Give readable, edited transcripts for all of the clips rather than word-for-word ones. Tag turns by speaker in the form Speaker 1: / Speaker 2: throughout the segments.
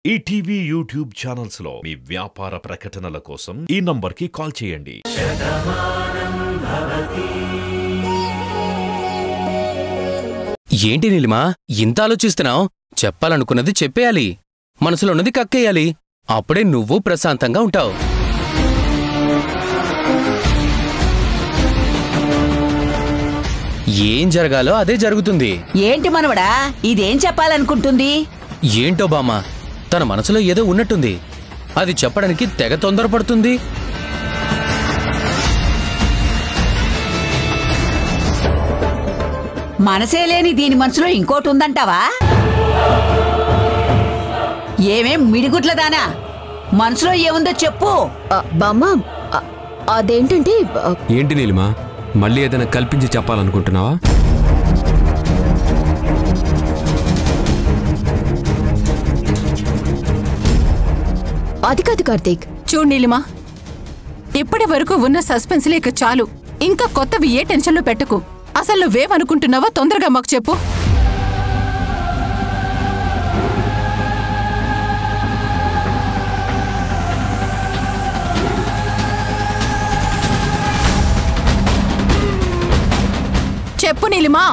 Speaker 1: ETV YouTube channels లో మీ వ్యాపార ప్రకటనల కోసం ఈ నంబర్కి కాల్ చేయండి.
Speaker 2: ఏంటి నీలిమా ఇంత ఆలోచిస్తున్నావు? చెప్పాలనుకున్నది చెప్పేయాలి, మనసులో ఉన్నది కక్కేయాలి. అప్పుడే నువ్వు ప్రశాంతంగా ఉంటావు. ఏం జరగాలో అదే జరుగుతుంది.
Speaker 3: ఏంటి మనవడా ఇదేం చెప్పాలనుకుంటుంది?
Speaker 2: ఏంటో బామ్మ, తన మనసులో ఏదో ఉన్నట్టుంది. అది చెప్పడానికి తెగ తొందరపడుతుంది.
Speaker 3: మనసే లేని దీని మనసులో ఇంకోటి ఉందంటావా? ఏమేం మిడిగుట్లదానా, మనసులో ఏముందో చెప్పు.
Speaker 4: బామ్మ, అదేంటంటే...
Speaker 5: ఏంటి నీలిమా, మళ్ళీ ఏదైనా కల్పించి చెప్పాలనుకుంటున్నావా?
Speaker 4: అది కాదు కార్తీక్.
Speaker 6: చూడు నీలిమా, ఇప్పటి వరకు ఉన్న సస్పెన్స్ లేక చాలు. ఇంకా కొత్తవి ఏ టెన్షన్లో పెట్టకు. అసలు నువ్వేమనుకుంటున్నావో తొందరగా మాకు చెప్పు. చెప్పు నీలిమా.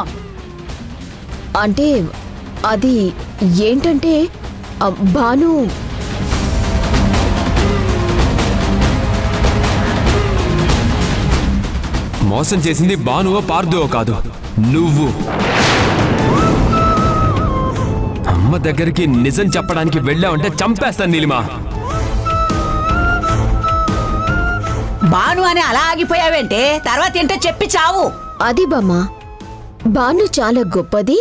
Speaker 4: అంటే అది ఏంటంటే భాను...
Speaker 5: మోసం చేసింది భానువో పార్థువో కాదు, నువ్వు. అమ్మ దగ్గరికి నిజం చెప్పడానికి వెళ్ళావంటే చంపేస్తాను నీలిమా.
Speaker 3: బాను అని అలా ఆగిపోయావేంటే? తర్వాత ఏంటో చెప్పి చావు.
Speaker 4: అది బామ్మ, భాను చాలా గొప్పది.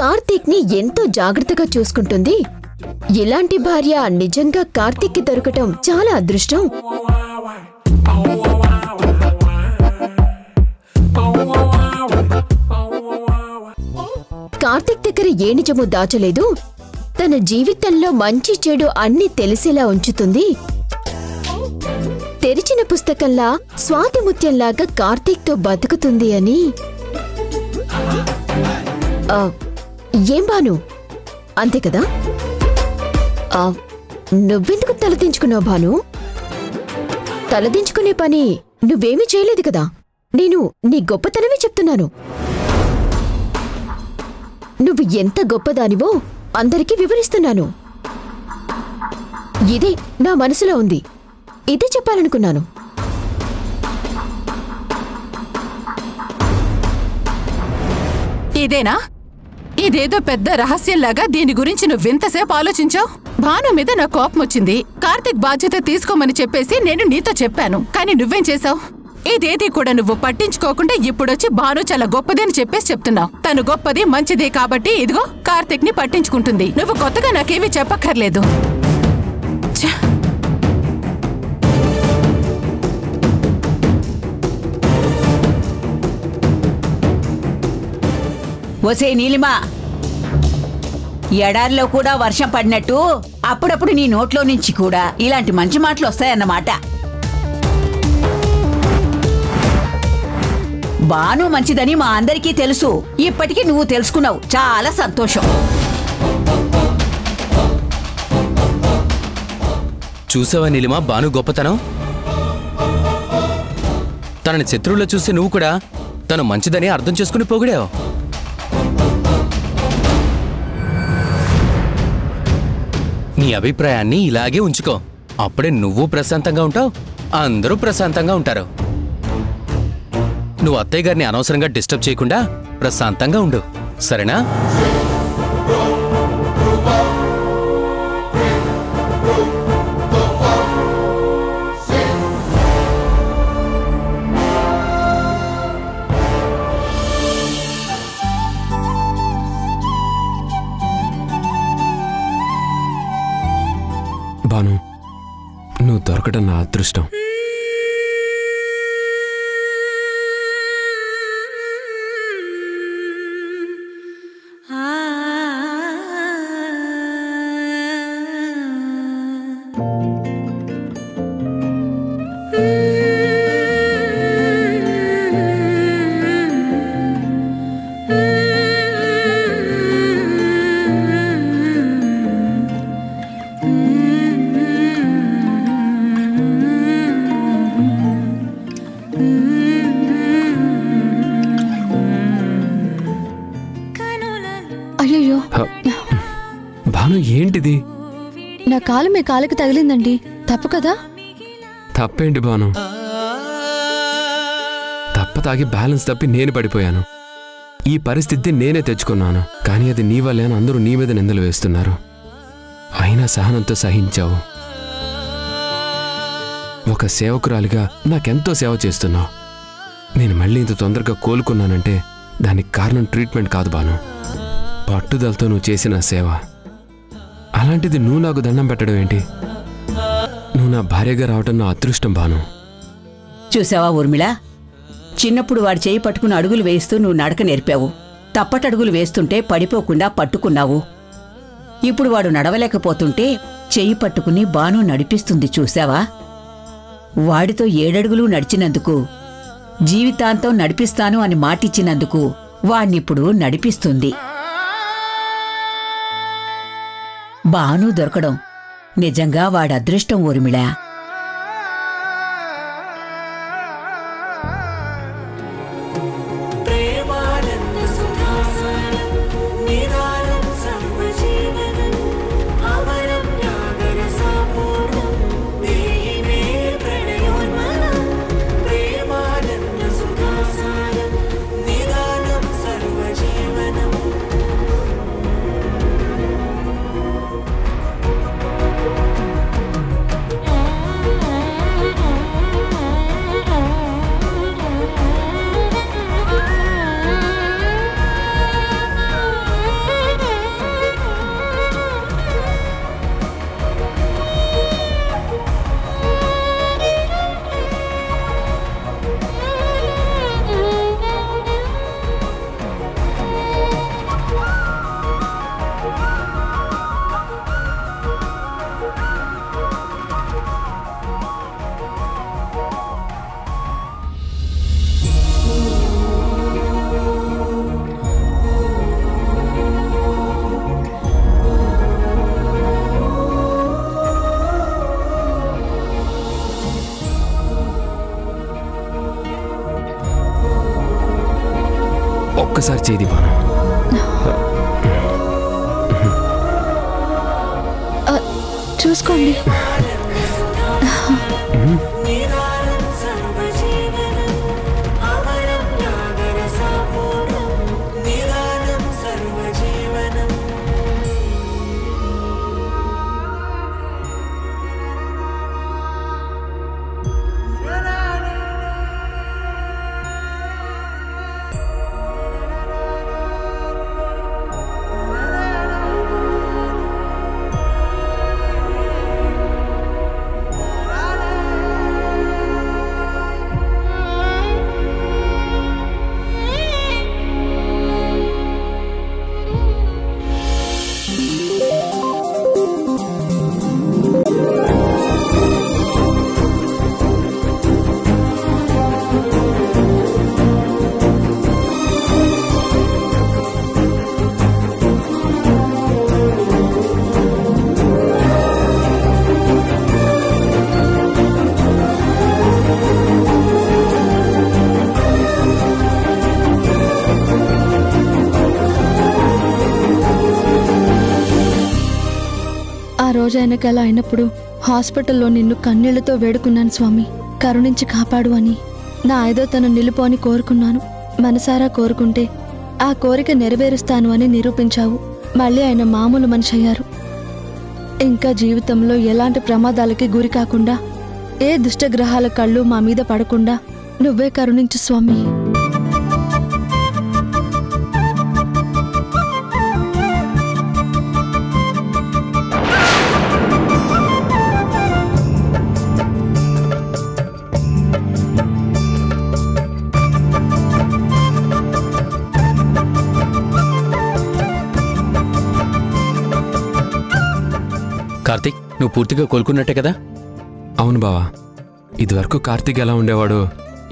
Speaker 4: కార్తీక్ ని ఎంతో జాగ్రత్తగా చూసుకుంటుంది. ఇలాంటి భార్య నిజంగా కార్తీక్ కి దొరకటం చాలా అదృష్టం. కార్తీక్ దగ్గర ఏ నిజమూ దాచలేదు. తన జీవితంలో మంచి చెడు అన్ని తెలిసేలా ఉంచుతుంది. తెరిచిన పుస్తకంలా స్వాతిముత్యంలాగా కార్తీక్ తో బతుకుతుంది అని. ఏం భాను, అంతే కదా? నువ్వెందుకు తలదించుకున్నావు భాను? తలదించుకునే పని నువ్వేమీ చేయలేదు కదా. నేను నీ గొప్పతనమే చెప్తున్నాను. నువ్వు ఎంత గొప్పదానివో అందరికీ వివరిస్తున్నాను. ఇదే నా మనసులో ఉంది, ఇదే చెప్పాలనుకున్నాను.
Speaker 6: ఇదేనా? ఇదేదో పెద్ద రహస్యంలాగా దీని గురించి నువ్వెంతసేపు ఆలోచించావు? భాను మీద నా కోపం వచ్చింది. కార్తీక్ బాధ్యత తీసుకోమని చెప్పేసి నేను నీతో చెప్పాను. కానీ నువ్వేం చేశావు? ఇదేది కూడా నువ్వు పట్టించుకోకుండా ఇప్పుడొచ్చి భాను చాలా గొప్పది అని చెప్పేసి చెప్తున్నావు. తను గొప్పది మంచిది కాబట్టి ఇదిగో కార్తీక్ ని పట్టించుకుంటుంది. నువ్వు కొత్తగా నాకేమీ చెప్పక్కర్లేదు.
Speaker 3: ఒసే నీలిమా, ఎడారిలో కూడా వర్షం పడినట్టు అప్పుడప్పుడు నీ నోట్లో నుంచి కూడా ఇలాంటి మంచి మాటలు వస్తాయన్నమాట. బాను మంచిదని మా అందరికీ తెలుసు. ఇప్పటికీ నువ్వు తెలుసుకున్నావు, చాలా సంతోషం.
Speaker 2: చూసావా నీలిమా భాను గొప్పతనం? తనని శత్రువులో చూసి నువ్వు కూడా తను మంచిదని అర్థం చేసుకుని పొగిడావు. నీ అభిప్రాయాన్ని ఇలాగే ఉంచుకో. అప్పుడే నువ్వు ప్రశాంతంగా ఉంటావు, అందరూ ప్రశాంతంగా ఉంటారు. నువ్వు అత్తయ్య గారిని అనవసరంగా డిస్టర్బ్ చేయకుండా ప్రశాంతంగా ఉండు, సరేనా?
Speaker 5: భాను, నువ్వు దొరకడం నా అదృష్టం. భాను ఏంటిది?
Speaker 7: నా కాలు మీ కాలుకి తగిలిందండి, తప్పు కదా?
Speaker 5: తప్పేంటి భాను? తప్పతాగి బ్యాలెన్స్ తప్పి నేను పడిపోయాను. ఈ పరిస్థితి నేనే తెచ్చుకున్నాను. కానీ అది నీ వల్లే అని అందరూ నీ మీద నిందలు వేస్తున్నారు. అయినా సహనంతో సహించావు. ఒక సేవకురాలిగా నాకెంతో సేవ చేస్తున్నావు. నేను మళ్ళీ ఇంత తొందరగా కోలుకున్నానంటే దానికి కారణం ట్రీట్మెంట్ కాదు భాను, పట్టుదలతో నువ్వు చేసిన సేవ. అలాంటిది నువ్వు నాకు దండం పెట్టడం ఏంటి? నువ్వు నా భార్యగా రావటం నా అదృష్టం భాను.
Speaker 3: చూసావా ఊర్మిళ, చిన్నప్పుడు వాడి చేయి పట్టుకుని అడుగులు వేస్తూ నువ్వు నడక నేర్పావు. తప్పటడుగులు వేస్తుంటే పడిపోకుండా పట్టుకున్నావు. ఇప్పుడు వాడు నడవలేకపోతుంటే చెయ్యి పట్టుకుని బాను నడిపిస్తుంది. చూసావా? వాడితో 7 అడుగులు నడిచినందుకు, జీవితాంతం నడిపిస్తాను అని మాటిచ్చినందుకు వాణ్ణిప్పుడు నడిపిస్తుంది. బాను దొరకడం నిజంగా వాడి అదృష్టం ఊర్మిళ.
Speaker 5: ఒక్కసారి చేది బాను.
Speaker 7: చూసుకోండి. రోజు ఆయనకి అలా అయినప్పుడు హాస్పిటల్లో నిన్ను కన్నీళ్లతో వేడుకున్నాను స్వామి, కరుణించి కాపాడు అని. నా ఐదో తను నిలుపు అని కోరుకున్నాను. మనసారా కోరుకుంటే ఆ కోరిక నెరవేరుస్తాను అని నిరూపించావు. మళ్ళీ ఆయన మామూలు మనిషి అయ్యారు. ఇంకా జీవితంలో ఎలాంటి ప్రమాదాలకి గురి కాకుండా, ఏ దుష్టగ్రహాల కళ్ళు మా మీద పడకుండా నువ్వే కరుణించు స్వామి.
Speaker 2: కార్తీక్, నువ్వు పూర్తిగా కోలుకున్నట్టే కదా?
Speaker 5: అవును బావా, ఇదివరకు కార్తీక్ ఎలా ఉండేవాడో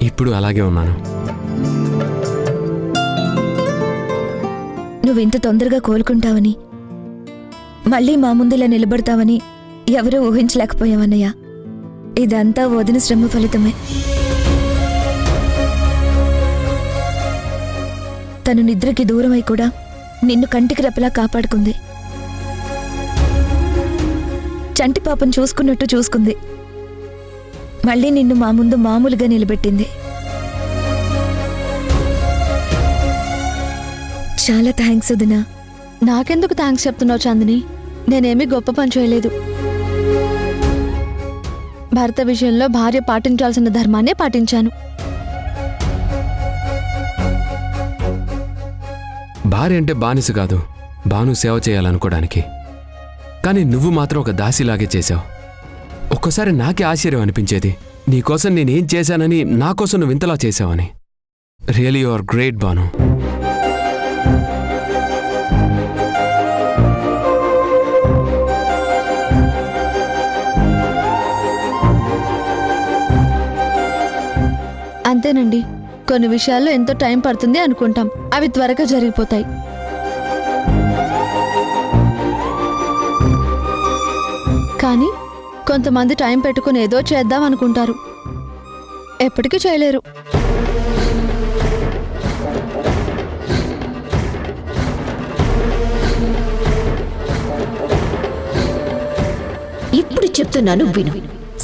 Speaker 5: ఇప్పుడు అలాగే ఉన్నాను.
Speaker 4: నువ్వింత తొందరగా కోలుకుంటావని, మళ్ళీ మా ముందులా నిలబడతావని ఎవరూ ఊహించలేకపోయావన్నయ్య. ఇదంతా వదిన శ్రమ ఫలితమే. తను నిద్రకి దూరమై కూడా
Speaker 7: నిన్ను కంటికి రెప్పలా కాపాడుకుంది. చంటి పాపను చూసుకున్నట్టు చూసుకుంది. మళ్ళీ నిన్ను మా ముందు మామూలుగా నిలబెట్టింది. చాలా థ్యాంక్స్ వదినా. నాకెందుకు థ్యాంక్స్ చెప్తున్నావు చాందిని? నేనేమీ గొప్ప పని చేయలేదు. భర్త విషయంలో భార్య పాటించాల్సిన ధర్మాన్నే పాటించాను.
Speaker 5: భార్య అంటే బానిస కాదు, బాను సేవ చేయాలనుకోవడానికి. కానీ నువ్వు మాత్రం ఒక దాసిలాగే చేశావు. ఒక్కోసారి నాకే ఆశ్చర్యం అనిపించేది, నీకోసం నేనేం చేశానని, నా కోసం నువ్వు ఇంతలా చేశావని. Really you are great Banu.
Speaker 7: అంతేనండి, కొన్ని విషయాల్లో ఎంతో టైం పడుతుంది అనుకుంటాం, అవి త్వరగా జరిగిపోతాయి. కానీ కొంతమంది టైం పెట్టుకుని ఏదో చేద్దాం అనుకుంటారు, ఎప్పటికీ చేయలేరు.
Speaker 4: ఇప్పుడు చెప్తున్నాను విను.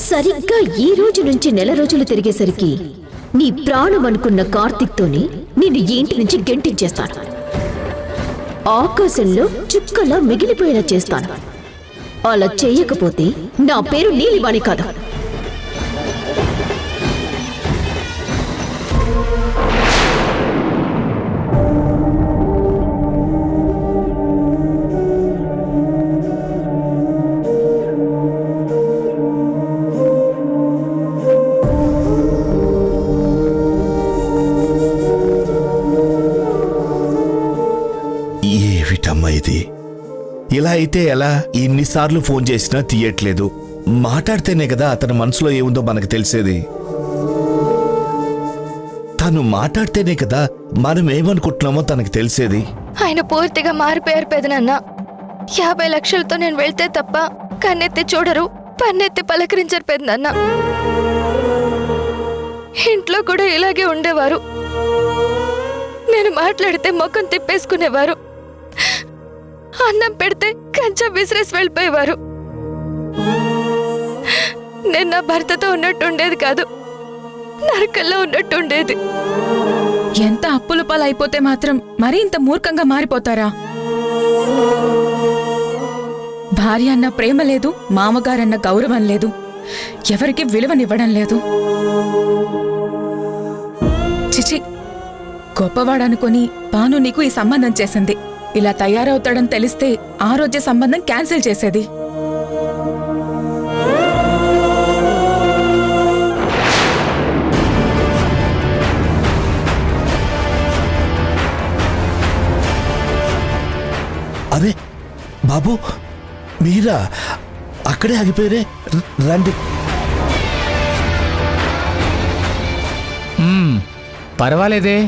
Speaker 4: సరిగ్గా ఈ రోజు నుంచి నెల రోజులు తిరిగేసరికి నీ ప్రాణం అనుకున్న కార్తిక్తోనే నిన్ను ఇంటి నుంచి గెంటించేస్తాను. ఆకాశంలో చుక్కలా మిగిలిపోయేలా చేస్తాను. అలా చేయకపోతే నా పేరు నీలివాణి కాదు.
Speaker 8: ఏమిటమ్మా ఇది? ఇలా అయితే ఎలా? ఇన్నిసార్లు ఫోన్ చేసినా తీయట్లేదు. మాట్లాడితేనే కదా అతని మనసులో ఏముందో మనకు తెలిసేది. తను మాట్లాడితేనే కదా మనం ఏమనుకుంటున్నామో తనకు తెలిసేది.
Speaker 7: ఆయన పూర్తిగా మారిపోయారు పెదనాన్న. 50 లక్షలతో నేను వెళ్తే తప్ప కన్నెత్తి చూడరు, పన్నెత్తి పలకరించారు పెదనాన్న. ఇంట్లో కూడా ఇలాగే ఉండేవారు. నేను మాట్లాడితే ముఖం తిప్పేసుకునేవారు. అన్నం పెడితే కంచం విసిరేసి వెళ్ళిపోయేవారు. నేను నా భర్తతో ఉన్నట్టుండేది కాదు, నరకల్లో ఉన్నట్టుండేది.
Speaker 6: ఎంత అప్పుల పాలైపోతే మాత్రం మరీ ఇంత మూర్ఖంగా మారిపోతారా? భార్య అన్న ప్రేమ లేదు, మామగారన్న గౌరవం లేదు, ఎవరికి విలువనివ్వడం లేదు. చిచి, గొప్పవాడనుకొని పాను నీకు ఈ సంబంధం చేసింది. ఇలా తయారవుతాడని తెలిస్తే ఆ రోజే సంబంధం క్యాన్సిల్ చేసేది.
Speaker 8: అరే బాబు, మీరా? అక్కడే ఆగిపోయారే, రండి.
Speaker 9: పర్వాలేదే,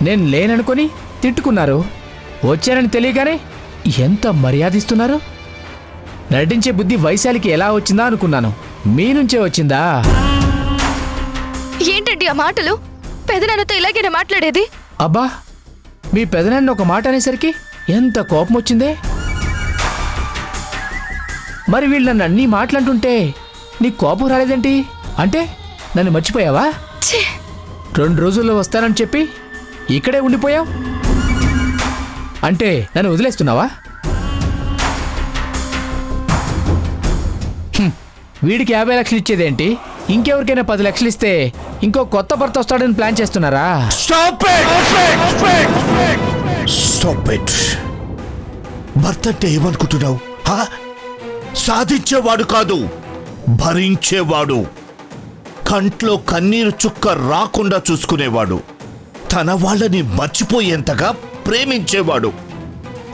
Speaker 9: నేను లేననుకొని తిట్టుకున్నారు. వచ్చానని తెలియగానే ఎంత మర్యాదిస్తున్నారు. నటించే బుద్ధి వైశాలికి ఎలా వచ్చిందా అనుకున్నాను, మీ నుంచే వచ్చిందా?
Speaker 7: ఏంటండి ఆ మాటలు? పెదనాన్నతో ఇలాగేనా మాట్లాడేది?
Speaker 9: అబ్బా, మీ పెదనాన్న ఒక మాట అనేసరికి ఎంత కోపం వచ్చిందే. మరి వీళ్ళు నన్ను అన్నీ మాట్లాడుతుంటే నీకు కోపం రాలేదేంటి? అంటే నన్ను మర్చిపోయావా? 2 రోజుల్లో వస్తానని చెప్పి ఇక్కడే ఉండిపోయావు. అంటే నన్ను వదిలేస్తున్నావా? వీడికి 50 లక్షలు ఇచ్చేదేంటి? ఇంకెవరికైనా 10 లక్షలు ఇస్తే ఇంకో కొత్త భర్త వస్తాడని ప్లాన్ చేస్తున్నారా?
Speaker 8: భర్త అంటే ఏమనుకుంటున్నావు? సాధించేవాడు కాదు, భరించేవాడు. కంట్లో కన్నీరు చుక్క రాకుండా చూసుకునేవాడు. తన వాళ్ళని మర్చిపోయేంతగా ప్రేమించేవాడు.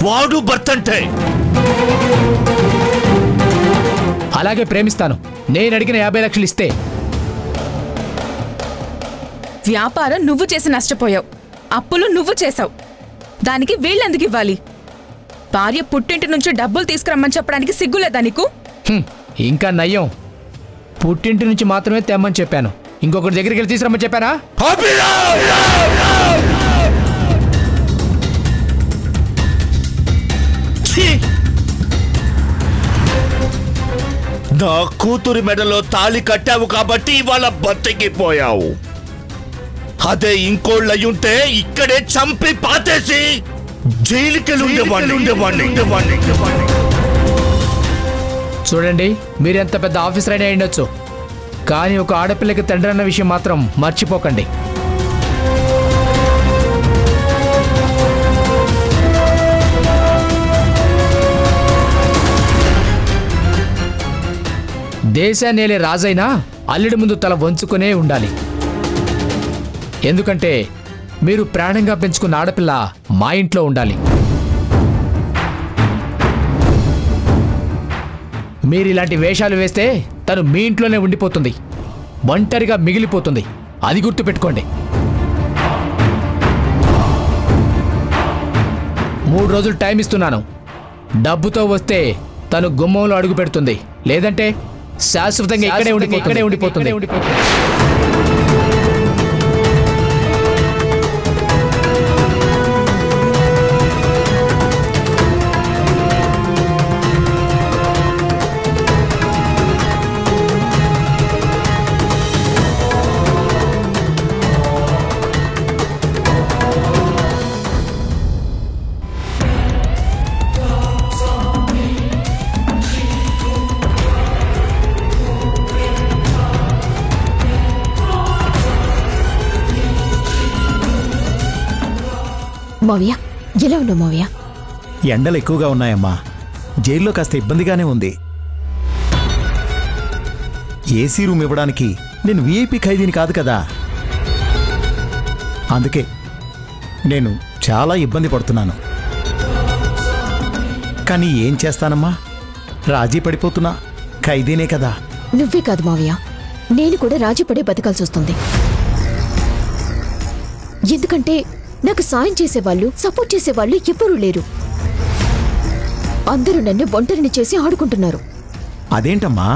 Speaker 8: వాడు భర్త అంటే.
Speaker 9: అలాగే ప్రేమిస్తాను. నేను అడిగిన 50 లక్షలు ఇస్తే.
Speaker 6: వ్యాపారం నువ్వు చేసి నష్టపోయావు, అప్పులు నువ్వు చేసావు, దానికి వీళ్ళెందుకు ఇవ్వాలి? భార్య పుట్టింటి నుంచి డబ్బులు తీసుకురమ్మని చెప్పడానికి సిగ్గులేదా నీకు?
Speaker 9: ఇంకా నయ్యం, పుట్టింటి నుంచి మాత్రమే తెమ్మని చెప్పాను, ఇంకొకటి దగ్గరికి వెళ్ళి తీసుకురమ్మని చెప్పానా?
Speaker 8: నా కూతురి మెడలో తాళి కట్టావు కాబట్టి ఇవాళ బతికిపోయావు. అదే ఇంకోళ్ళయ్యుంటే ఇక్కడే చంపి పాతేసి జైలుకెళ్ళి
Speaker 9: చూడండి, మీరెంత పెద్ద ఆఫీసర్ అయినా ఉండొచ్చు, కానీ ఒక ఆడపిల్లకి తండ్రి అన్న విషయం మాత్రం మర్చిపోకండి. దేశాన్నేలే రాజైనా అల్లుడి ముందు తల వంచుకునే ఉండాలి. ఎందుకంటే మీరు ప్రాణంగా పెంచుకున్న ఆడపిల్ల మా ఇంట్లో ఉండాలి. మీరు ఇలాంటి వేషాలు వేస్తే తను మీ ఇంట్లోనే ఉండిపోతుంది, ఒంటరిగా మిగిలిపోతుంది. అది గుర్తుపెట్టుకోండి. 3 రోజులు టైం ఇస్తున్నాను. డబ్బుతో వస్తే తను గుమ్మంలో అడుగు పెడుతుంది, లేదంటే శాశ్వతంగా ఇక్కడే ఉండిపోతుంది.
Speaker 4: మావయ్య, ఎలా ఉన్నావు మావయ్య?
Speaker 10: ఎండలు ఎక్కువగా ఉన్నాయమ్మా. జైల్లో కాస్త ఇబ్బందిగానే ఉంది. ఏసీ రూమ్ ఇవ్వడానికి నేను వీఐపీ ఖైదీని కాదు కదా, అందుకే నేను చాలా ఇబ్బంది పడుతున్నాను. కానీ ఏం చేస్తానమ్మా, రాజీ పడిపోతున్నా. ఖైదీనే కదా.
Speaker 4: నువ్వే కాదు మావయ్య, నేను కూడా రాజీ పడే బతకాల్సి వస్తుంది. ఎందుకంటే నాకు సాయం చేసేవాళ్ళు, సపోర్ట్ చేసేవాళ్ళు ఎవ్వరూ లేరు. అందరూ నన్ను ఒంటరిని చేసి ఆడుకుంటున్నారు.
Speaker 10: అదేంటమ్మా,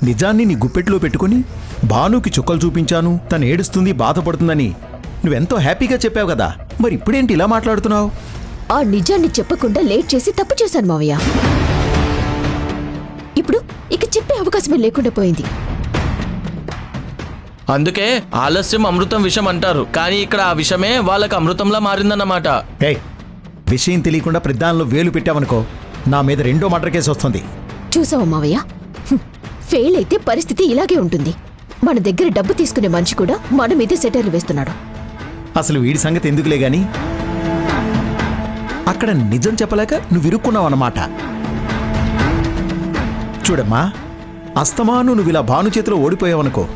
Speaker 10: నిజాన్ని నీ గుప్పెట్లో పెట్టుకుని భానుకి చుక్కలు చూపించాను, తను ఏడుస్తుంది, బాధపడుతుందని నువ్వెంతో హ్యాపీగా చెప్పావు కదా, మరి ఇప్పుడేంటి ఇలా మాట్లాడుతున్నావు?
Speaker 4: ఆ నిజాన్ని చెప్పకుండా లేట్ చేసి తప్పు చేశాను మావయ్య. ఇప్పుడు ఇక చెప్పే అవకాశమే లేకుండా పోయింది.
Speaker 11: అందుకే ఆలస్యం అమృతం విషం అంటారు, కానీ ఇక్కడ ఆ విషమే వాళ్ళకి అమృతంలా మారిందన్నమాట.
Speaker 10: విషయం తెలియకుండా ప్రధానంలో వేలు పెట్టావనుకో, నా మీద 2వ మర్డర్ కేసు వస్తుంది.
Speaker 4: చూసావా మావయ్య, ఫెయిల్ అయితే పరిస్థితి ఇలాగే ఉంటుంది. మన దగ్గర డబ్బు తీసుకునే మనిషి కూడా మన మీదే సెటర్లు వేస్తున్నాడు.
Speaker 10: అసలు వీడి సంగతి ఎందుకులే గాని, అక్కడ నిజం చెప్పలేక నువ్వు ఇరుక్కున్నావన్నమాట. చూడమ్మా, అస్తమాను నువ్వు ఇలా భాను చేతిలో ఓడిపోయావనుకో,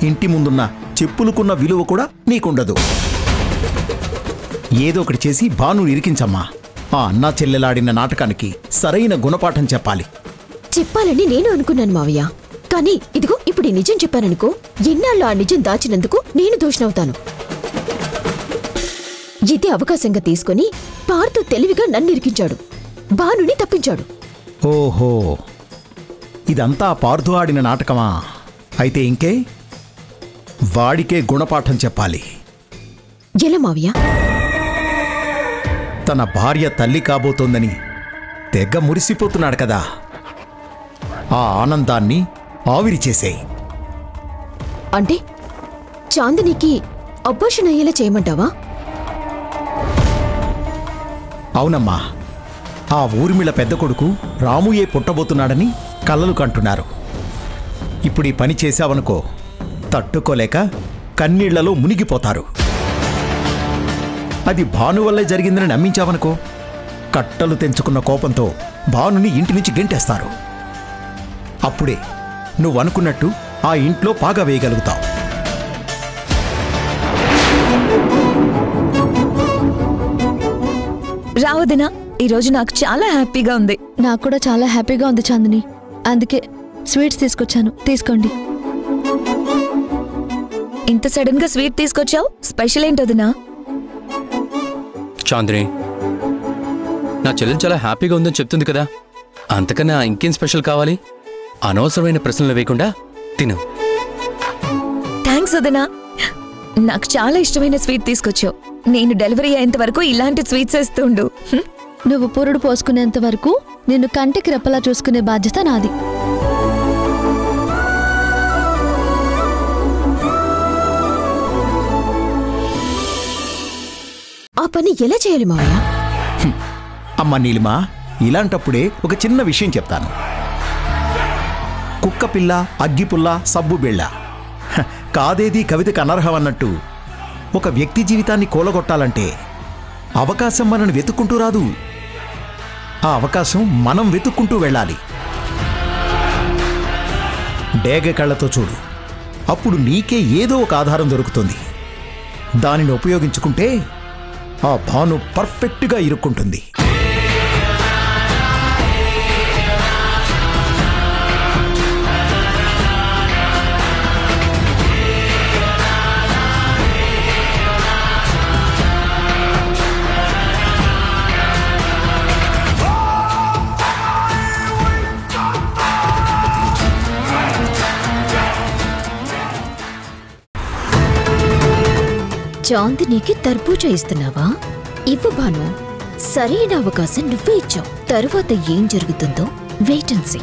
Speaker 10: ఇంటి ముందున్న చెప్పులుకున్న విలువ కూడా నీకుండదు. ఏదో ఒకటి చేసి భాను ఇరికించమ్మా. ఆ అన్నా చెల్లెలాడిన నాటకానికి సరైన గుణపాఠం
Speaker 4: చెప్పాలని నేను అనుకున్నాను మావయ్య. కానీ ఇదిగో ఇప్పుడు ఈ నిజం చెప్పాననుకో, ఎన్నాళ్ళు ఆ నిజం దాచినందుకు నేను దోషనవుతాను. ఇదే అవకాశంగా తీసుకుని పార్థు తెలివిగా నన్ను ఇరికించాడు, భానుని తప్పించాడు.
Speaker 10: ఓహో, ఇదంతా పార్థు ఆడిన నాటకమా? అయితే ఇంకే వాడికే గుణపాఠం చెప్పాలి.
Speaker 4: ఎలా మావయ్య?
Speaker 10: తన భార్య తల్లి కాబోతోందని తెగ మురిసిపోతున్నాడు కదా, ఆ ఆనందాన్ని ఆవిరి చేసేయి.
Speaker 4: అంటే చాందినికి అబార్షన్ అయ్యేలా చేయమంటావా?
Speaker 10: అవునమ్మా, ఆ ఊర్మిళ పెద్ద కొడుకు రాముయే పుట్టబోతున్నాడని కలలు కంటున్నారు. ఇప్పుడు ఈ పని చేశావనుకో, తట్టుకోలేక కన్నీళ్లలో మునిగిపోతారు. అది భాను వల్లే జరిగిందని నమ్మించావనుకో, కట్టలు తెంచుకున్న కోపంతో భానుని ఇంటి నుంచి గెంటేస్తారు. అప్పుడే నువ్వనుకున్నట్టు ఆ ఇంట్లో పాగా వేయగలుగుతావు.
Speaker 12: రావదినా, ఈరోజు నాకు చాలా హ్యాపీగా ఉంది.
Speaker 7: నాకు కూడా చాలా హ్యాపీగా ఉంది చాందిని, అందుకే స్వీట్స్ తీసుకొచ్చాను, తీసుకోండి.
Speaker 12: ఇంత సడన్ గా స్వీట్ తీసుకొచ్చావు, స్పెషల్ ఏంటోదినా?
Speaker 2: చాందిని, నా చెల్లెలు చాలా హ్యాపీగా ఉందని చెప్తుంది కదా, అంతకన్నా ఇంకేం స్పెషల్ కావాలి? అనవసరమైన ప్రశ్నలు వేయకుండా తిను.
Speaker 12: థ్యాంక్స్ వదినా, నాకు చాలా ఇష్టమైన స్వీట్ తీసుకొచ్చావు. నేను డెలివరీ అయ్యేంత వరకు ఇలాంటి స్వీట్స్ వేస్తుండు.
Speaker 7: నువ్వు పురుడు పోసుకునేంత వరకు నిన్ను కంటికి రెప్పలా చూసుకునే బాధ్యత నాది.
Speaker 4: ఆ పని ఎలా చేయాలి మావయ్య?
Speaker 10: అమ్మ నీలిమా, ఇలాంటప్పుడే ఒక చిన్న విషయం చెప్తాను. కుక్క పిల్ల, అగ్గిపుల్ల, సబ్బు బిళ్ళ, కాదేది కవితకు అనర్హం అన్నట్టు ఒక వ్యక్తి జీవితాన్ని కూలగొట్టాలంటే అవకాశం మనని వెతుక్కుంటూ రాదు. ఆ అవకాశం మనం వెతుక్కుంటూ వెళ్ళాలి. డేగ కళ్ళతో చూడు, అప్పుడు నీకే ఏదో ఒక ఆధారం దొరుకుతుంది. దానిని ఉపయోగించుకుంటే ఆ భాను పర్ఫెక్ట్గా ఇరుక్కుంటుంది.
Speaker 4: చాందినికి తర్బూజా ఇస్తున్నావా? ఇవ్వు భాను, సరైన అవకాశం నువ్వే ఇచ్చావు. తరువాత ఏం జరుగుతుందో వెయిట్ అండ్ సీ.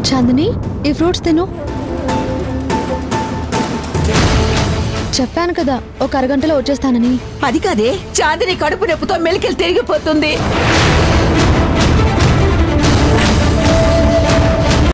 Speaker 7: చాందిని, ఈ ఫ్రూట్స్ తిను. చెప్పాను కదా ఒక అరగంటలో వచ్చేస్తానని.
Speaker 3: అది కాదే, చాందిని కడుపు నొప్పితో మెలికలు తిరిగిపోతుంది.